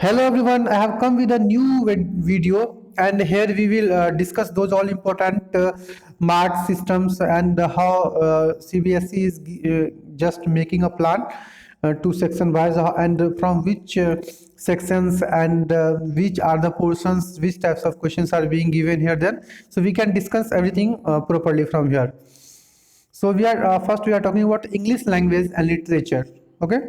Hello everyone, I have come with a new video, and here we will discuss those all important mark systems and how CBSE is just making a plan to section wise, and from which sections and which are the portions, which types of questions are being given here then. So we can discuss everything properly from here. So we are first we are talking about English language and literature. Okay,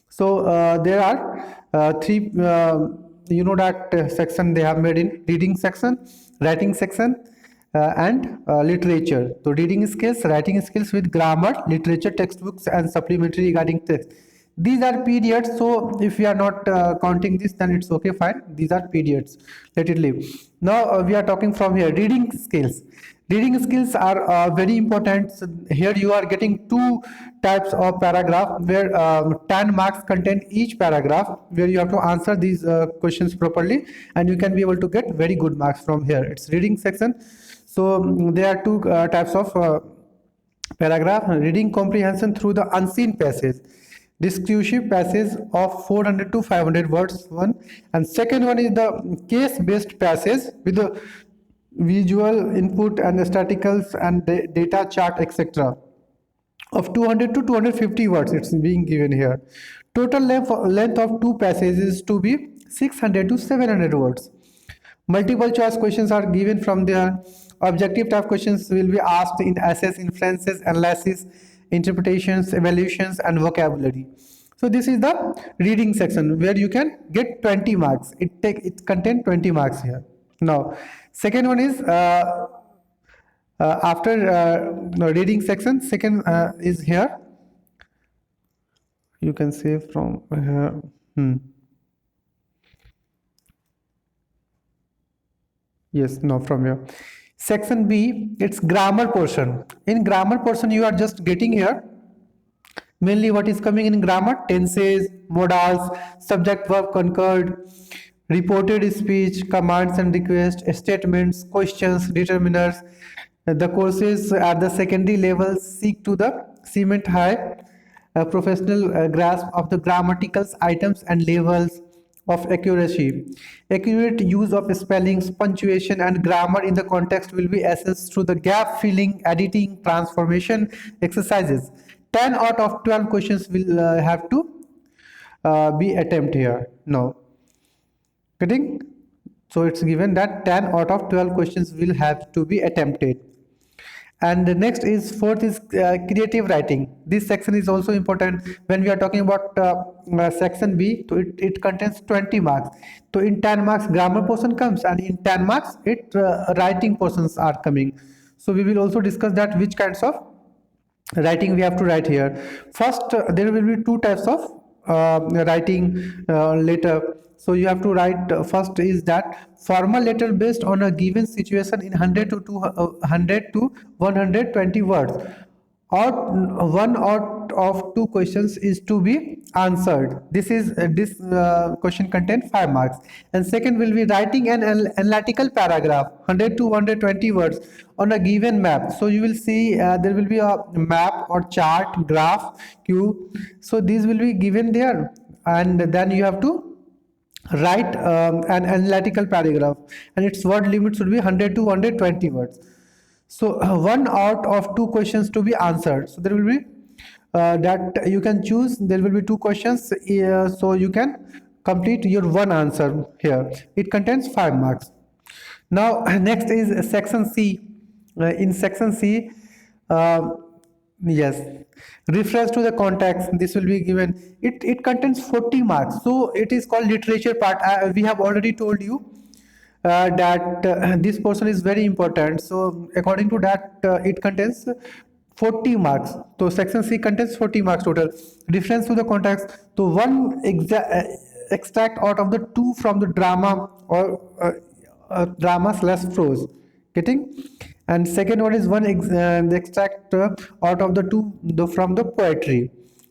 so there are three that section they have made in reading section, writing section, and literature. So reading skills, writing skills with grammar, literature textbooks, and supplementary regarding text. These are periods, so if we are not counting this, then it's okay, fine. These are periods, let it live. Now we are talking from here reading skills. Reading skills are very important. So here you are getting two types of paragraph where 10 marks contain each paragraph, where you have to answer these questions properly, and you can be able to get very good marks from here. It's reading section. So there are two types of paragraph: reading comprehension through the unseen passage, discursive passage of 400 to 500 words one, and second one is the case based passage with the visual input and staticals and data chart etc of 200 to 250 words. It's being given here. Total length of two passages to be 600 to 700 words. Multiple choice questions are given from there. Objective type questions will be asked in assess, inferences, analysis, interpretations, evaluations, and vocabulary. So this is the reading section where you can get 20 marks. It contains 20 marks here. Now, second one is after reading section. Second is here. You can say from yes, no, from here. Section B, it's grammar portion. In grammar portion, you are just getting here mainly what is coming in grammar: tenses, modals, subject verb concord, reported speech, commands and requests, statements, questions, determiners. The courses at the secondary level seek to the cement high professional grasp of the grammaticals, items and levels of accuracy. Accurate use of spellings, punctuation and grammar in the context will be assessed through the gap filling, editing, transformation exercises. 10 out of 12 questions will have to be attempted here. No. Getting? So it's given that 10 out of 12 questions will have to be attempted. And the next is fourth is creative writing. This section is also important when we are talking about section B. So it contains 20 marks. So in 10 marks grammar portion comes, and in 10 marks writing portions are coming. So we will also discuss that which kinds of writing we have to write here. First there will be two types of writing letter. So you have to write first is that formal letter based on a given situation in 100 to 200 to 120 words, or one out of two questions is to be answered. This question contains 5 marks. And second will be writing an analytical paragraph 100 to 120 words on a given map. So you will see there will be a map or chart, graph, cube. So these will be given there, and then you have to write an analytical paragraph, and its word limit should be 100 to 120 words. So one out of two questions to be answered. So there will be that you can choose. There will be two questions, so you can complete your one answer here. It contains 5 marks. Now next is section C. In section C, yes, reference to the context, this will be given. It contains 40 marks. So it is called literature part. We have already told you that this portion is very important. So according to that it contains 40 marks. So section C contains 40 marks total. Reference to the context, so one extract out of the two from the drama or drama slash prose. Getting? And second one is one extract out of the two from the poetry.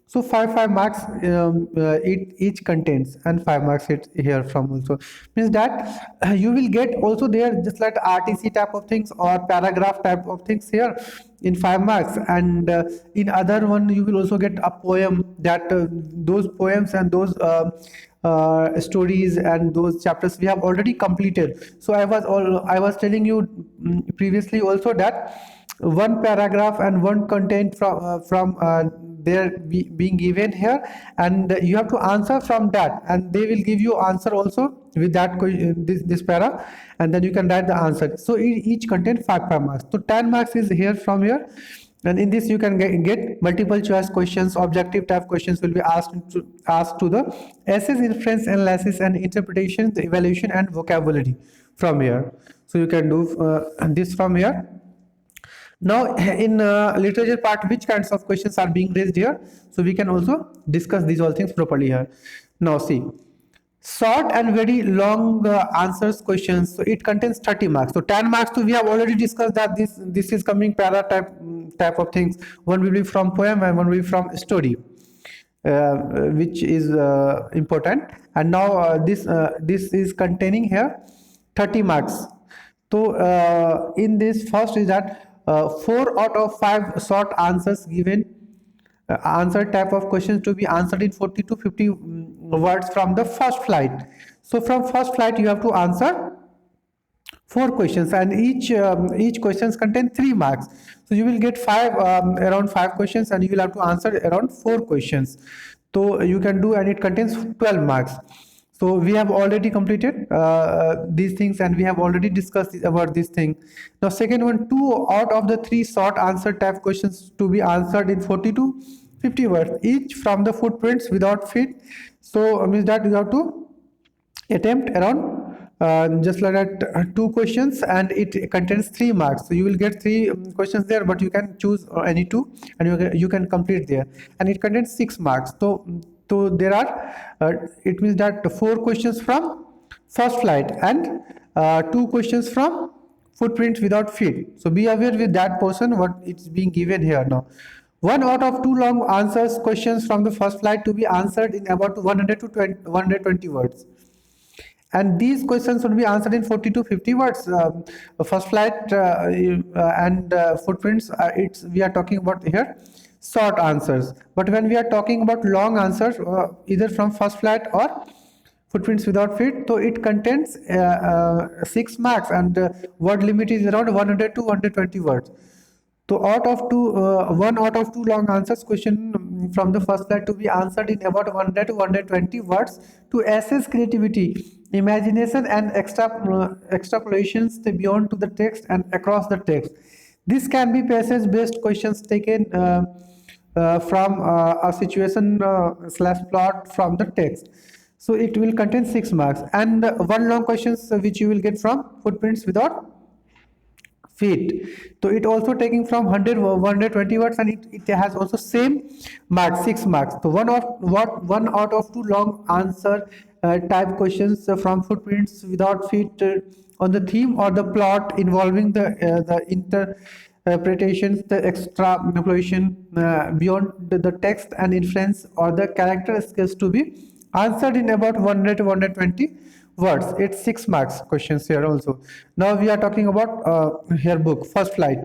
So five marks each contains, and 5 marks it here from also means that you will get also there just like RTC type of things or paragraph type of things here in 5 marks, and in other one you will also get a poem that those poems and those stories and those chapters we have already completed. So I was telling you previously also that one paragraph and one content from there being given here, and you have to answer from that, and they will give you answer also with that this para, and then you can write the answer. So each content 5 marks, so 10 marks is here from here. And in this you can get multiple choice questions, objective type questions will be asked to the essays, inference analysis and interpretation, the evaluation and vocabulary from here. So you can do this from here. Now, in literature part, which kinds of questions are being raised here? So we can also discuss these all things properly here. Now, see, short and very long answers questions. So it contains 30 marks. So 10 marks. So we have already discussed that this is coming para type of things. One will be from poem and one will be from story. Which is important, and now this is containing here 30 marks. So in this first is that 4 out of 5 short answers given, answer type of questions to be answered in 40 to 50 words from the first flight. So from first flight you have to answer 4 questions, and each questions contain 3 marks. So you will get around 5 questions, and you will have to answer around 4 questions. So you can do, and it contains 12 marks. So we have already completed these things, and we have already discussed about this thing. Now second one, 2 out of the 3 short answer type questions to be answered in 40 to 50 words each from the footprints without feet. So means that you have to attempt around just like that 2 questions, and it contains 3 marks. So you will get 3 questions there, but you can choose any two, and you can complete there, and it contains 6 marks. So there are it means that 4 questions from first flight and 2 questions from footprints without feet. So be aware with that portion what it's being given here. Now 1 out of 2 long answers questions from the first flight to be answered in about 100 to 120 words, and these questions will be answered in 40 to 50 words. First flight and footprints, it's we are talking about here short answers, but when we are talking about long answers, either from first flight or footprints without feet, so it contains 6 marks, and word limit is around 100 to 120 words. So out of 1 out of 2 long answers question from the first flight to be answered in about 100 to 120 words to assess creativity, imagination and extrapolations beyond to the text and across the text. This can be passage based questions taken from a situation slash plot from the text. So it will contain 6 marks, and one long questions which you will get from footprints without feet. So it also taking from 100 120 words, and it has also same marks, 6 marks. So one out of 2 long answer type questions from footprints without feet on the theme or the plot involving the interpretations, the extrapolation beyond the text and inference or the character skills to be answered in about 100 to 120 words. It's 6 marks questions here also. Now we are talking about here book first flight.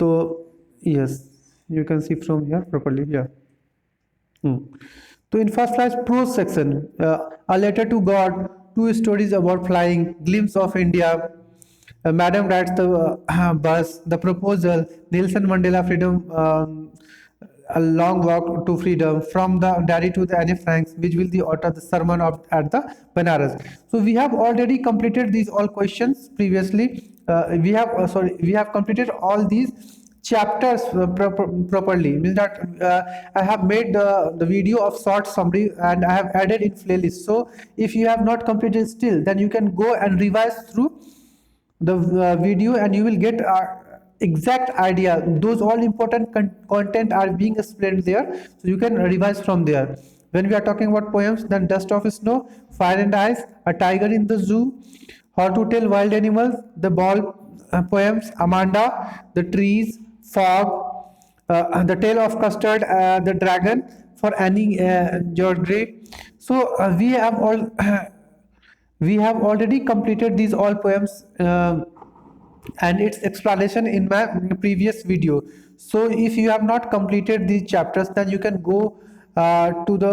So yes, you can see from here properly here. So in first flight prose section, a letter to God, 2 stories about flying, glimpse of India, Madam writes the bus, the proposal, Nelson Mandela freedom, a long walk to freedom, from the diary to the Anne Frank, which will the author the sermon of at the Banaras. So we have already completed these all questions previously. We have completed all these chapters properly. Means that I have made the video of short summary, and I have added in playlist. So if you have not completed still, then you can go and revise through the video, and you will get exact idea. Those all important content are being explained there, so you can revise from there. When we are talking about poems, then Dust of Snow, Fire and Ice, A Tiger in the Zoo, How to Tell Wild Animals, the Ball poems, Amanda, The Trees, Fog, The Tale of Custard, the Dragon, for any your grade. So we have all we have already completed these all poems and its explanation in my previous video. So if you have not completed these chapters, then you can go to the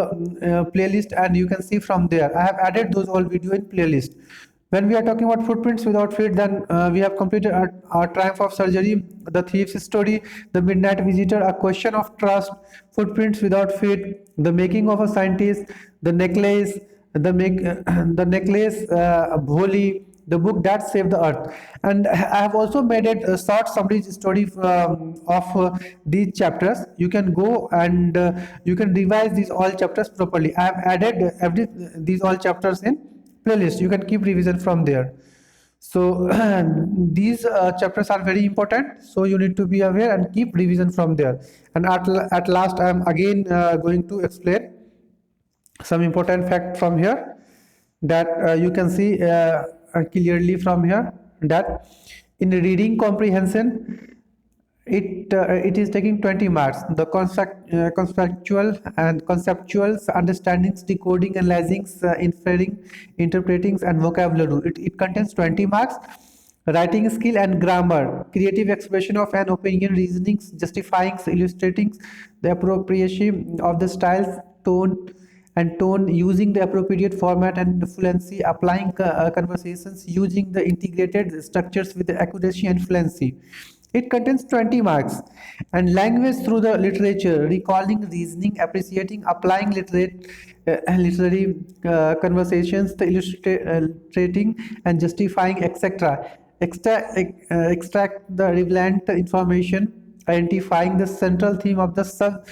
playlist and you can see from there. I have added those all video in playlist. When we are talking about footprints without feet, then we have completed our triumph of surgery, the thief's story, the midnight visitor, a question of trust, footprints without feet, the making of a scientist, the necklace, the necklace, Bholi, the book that saved the earth. And I have also made it a short summary story of these chapters. You can go and you can revise these all chapters properly. I have added every these all chapters in playlist. You can keep revision from there. So these chapters are very important, so you need to be aware and keep revision from there. And at last I am again going to explain some important fact from here, that you can see clearly from here, that in reading comprehension it is taking 20 marks. The conceptual and conceptual understandings, decoding, analyzing, inferring, interpreting, and vocabulary. It contains 20 marks. Writing skill and grammar, creative expression of an opinion, reasoning, justifying, illustrating, the appropriation of the styles, tone, using the appropriate format and fluency, applying conversations, using the integrated structures with accuracy and fluency. It contains 20 marks. And language through the literature, recalling, reasoning, appreciating, applying literary conversations, the illustrating and justifying, etc. Extract the relevant information, identifying the central theme of the sub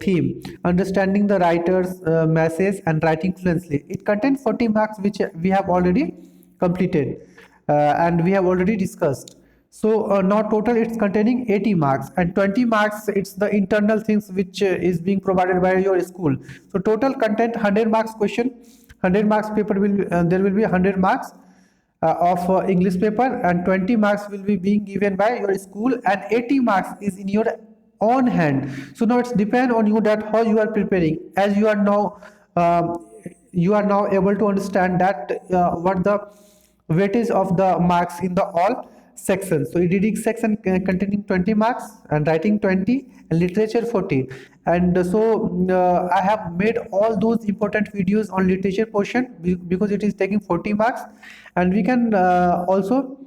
theme, understanding the writer's message, and writing fluently. It contains 40 marks, which we have already completed and we have already discussed. So now total it's containing 80 marks, and 20 marks it's the internal things which is being provided by your school. So total content 100 marks question, 100 marks paper will there will be 100 marks of English paper, and 20 marks will be being given by your school, and 80 marks is in your own hand. So now it's depend on you that how you are preparing. As you are now able to understand that what the weightage of the marks in the all sections. So reading section containing 20 marks, and writing 20, and literature 40. And so I have made all those important videos on literature portion because it is taking 40 marks. And we can also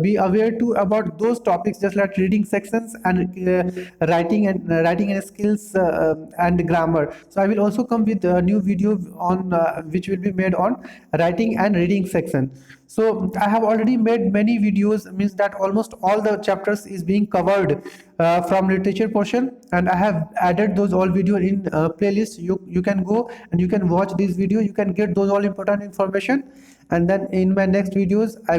be aware too about those topics, just like reading sections and writing and skills and grammar. So I will also come with a new video on which will be made on writing and reading section. So I have already made many videos, means that almost all the chapters is being covered from literature portion, and I have added those all video in playlist. You can go and you can watch this video, you can get those all important information. And then in my next videos I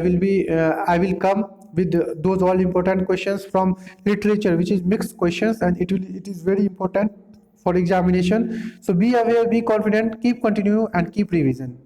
will come with those all important questions from literature, which is mixed questions, and it is very important for examination. So be aware, be confident, keep continue, and keep revision.